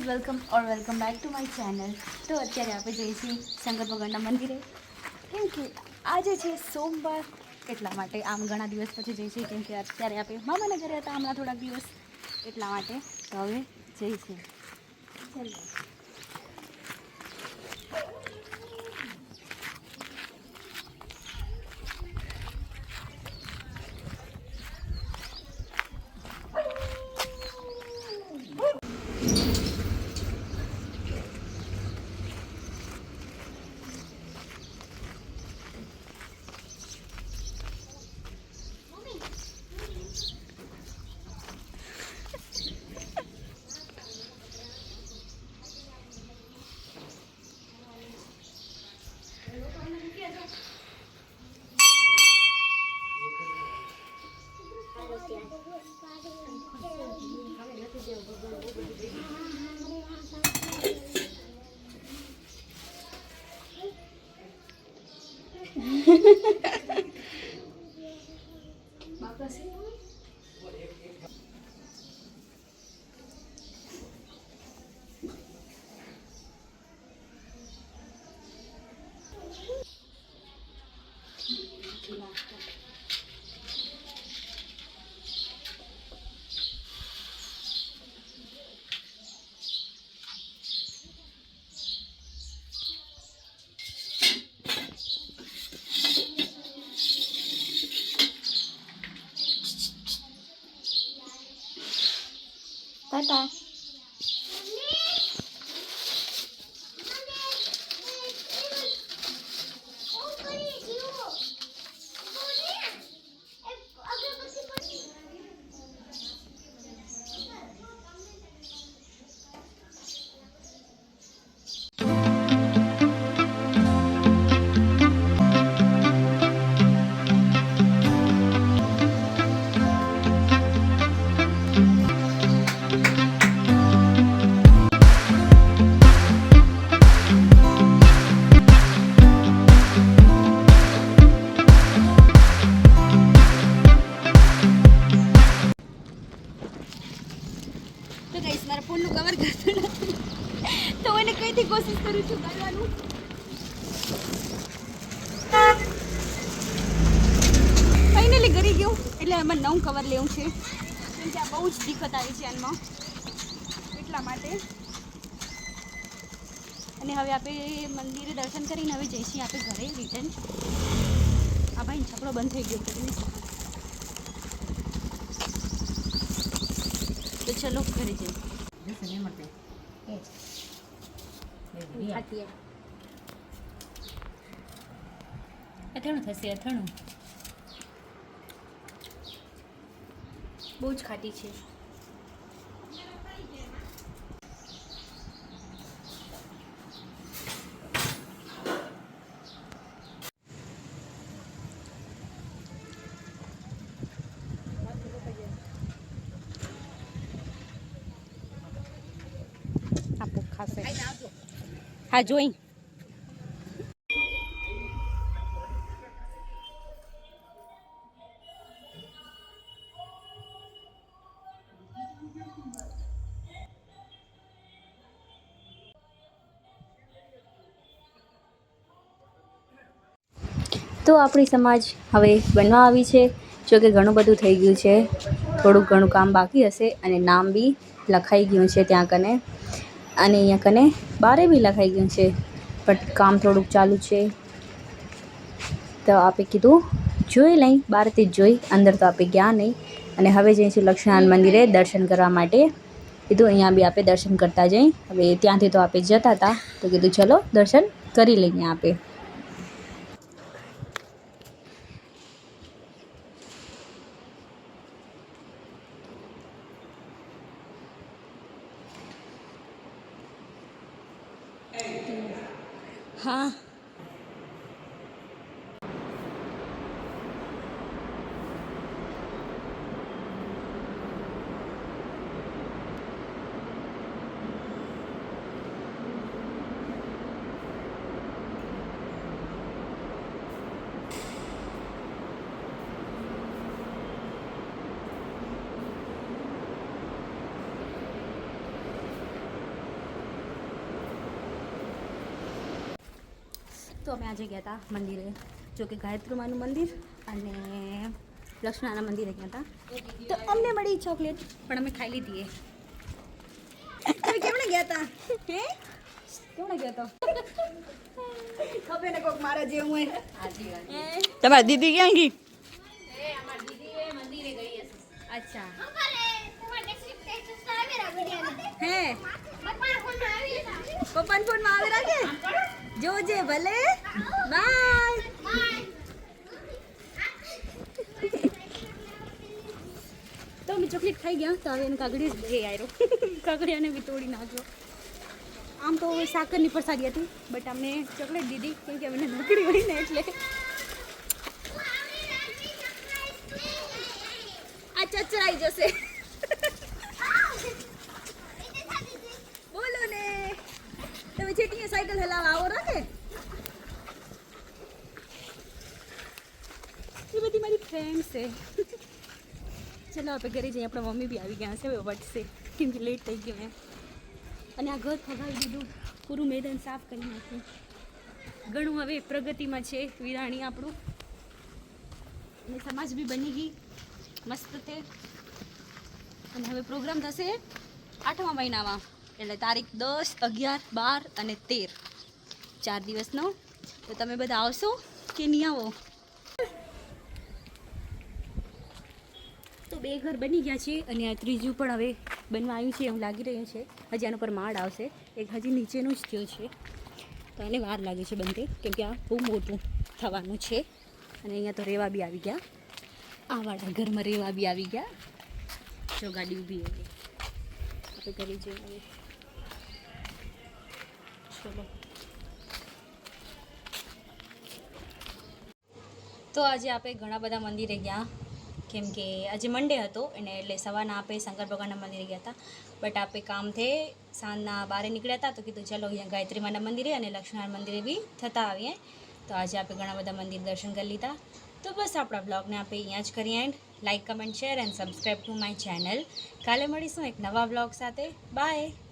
Welcome back to my channel. તો અત્યારે આપણે જઈએ છીએ શંકર ભગવાનના મંદિરે, કેમ કે આજે છે સોમવાર, એટલા માટે આમ ઘણા દિવસ પછી જઈએ છીએ, કેમ કે અત્યારે આપણે મામાના ઘરે હતા હમણાં થોડાક દિવસ, એટલા માટે તો હવે જઈએ છીએ. ચાલો. ટાટા. તો ગાઈસ મારા ફોનનું કવર કરતું નથી, તો એને કઈથી કોશિશ કરું છું કરવાનું. ફાઇનલી કરી ગયું, એટલે એમાં નવું કવર લેવું છે, કેમ કે આ બહુ જ દિક્કત આવી છે આનમાં, એટલા માટે. અને હવે આપણે મંદિરે દર્શન કરીને હવે જઈશું આપણે ઘરે રિટર્ન. આ ભાઈ છકડો બંધ થઈ ગયો તો ચલો ઘરે જઈએ. અથાણું થશે, અથાણું બહુ જ ખાટી છે. હા જોઈ. તો આપણી સમાજ હવે બનવા આવી છે, જો કે ઘણું બધું થઈ ગયું છે, થોડુંક ઘણું કામ બાકી હશે, અને નામ બી લખાઈ ગયું છે ત્યાં કને, અને અહીંયા કને બારે બી લખાઈ ગયું છે, બટ કામ થોડુંક ચાલુ છે. તો આપણે કીધું જોઈ લઈ, બહારથી જ જોઈ, અંદર તો આપણે ગયા નહીં. અને હવે જઈશું લક્ષ્મણ મંદિરે દર્શન કરવા માટે. કીધું અહીંયા બી આપણે દર્શન કરતા જઈ. હવે ત્યાંથી તો આપણે જતા હતા, તો કીધું ચલો દર્શન કરી લઈએ આપણે. હા તો અમે આજે ગયા હતા મંદિરે, જો કે ગાયત્રી માનું મંદિર અને લક્ષ્મણના મંદિરે ગયા હતા. તો અમને મળી ચોકલેટ પણ અમે ખાઈ લીધી. તમે કેમણે ગયા હતા? હે કેમણે ગયા હતા? ખબર ને કોક મારા જેવું હોય. તમારી દીદી ક્યાં ગઈ? અચ્છા હે પપ્પાના ફોનમાં આવે રાખે જોજે ભલે. બાય. તો અમે ચોકલેટ ખાઈ ગયા. તો હવે એને કાગડી જ આવ્યો. કાગડિયાને બી તોડી નાખ્યો. આમ તો સાકરની પ્રસાદી હતી બટ અમને ચોકલેટ દીધી કેમ કે અમને નકડી હોય ને એટલે. આ ચચરાઈ જશે. બોલો ને તમે ચેટીએ સાયકલ હલાવવા આવો રાખે. એ બધી મારી ફ્રેન્ડ છે. ચલો આપણે ઘરે જઈએ. આપણા મમ્મી બી આવી ગયા છે. હવે વટશે કેમ કે લેટ થઈ ગયું એમ. અને આ ઘર ફગાવી દીધું, પૂરું મેદાન સાફ કરી નાખ્યું. ઘણું હવે પ્રગતિમાં છે વિરાણી આપણું. અને સમાજ બી બની ગઈ મસ્ત તે. અને હવે પ્રોગ્રામ થશે 8મા મહિનામાં, એટલે તારીખ 10, 11, 12 અને 13 4 દિવસનો. તો તમે બધા આવશો કે નહીં આવો? તો 2 ઘર બની ગયા છે અને આ ત્રીજું પણ હવે બનવા આવ્યું છે એવું લાગી રહ્યું છે. હજી આના પર માળ આવશે. એક હજી નીચેનું જ થયું છે તો એને વાર લાગે છે બનતે, કેમ કે આ બહુ મોટું થવાનું છે. અને અહીંયા તો રેવા બી આવી ગયા. આ વાળા ઘરમાં રેવા બી આવી ગયા. જો ગાડી ઊભી હતી આપણે કરી જઈએ. ચલો તો આજે આપણે ઘણા બધા મંદિરે ગયા કેમ કે આજે મંડે હતો અને એટલે સવારના આપણે શંકર ભગવાનના મંદિરે ગયા હતા. બટ આપણે કામથી સાંજના 12 નીકળ્યા હતા તો કીધું ચલો અહીંયા ગાયત્રી માના મંદિરે અને લક્ષ્મણ મંદિરે બી થતા આવીએ. તો આજે આપણે ઘણા બધા મંદિર દર્શન કરી લીધા. તો બસ આપણા બ્લોગને આપણે અહીંયા જ કરીએ and. Like, comment, share and subscribe to my channel. કાલે મળીશું એક નવા બ્લોગ સાથે. બાય.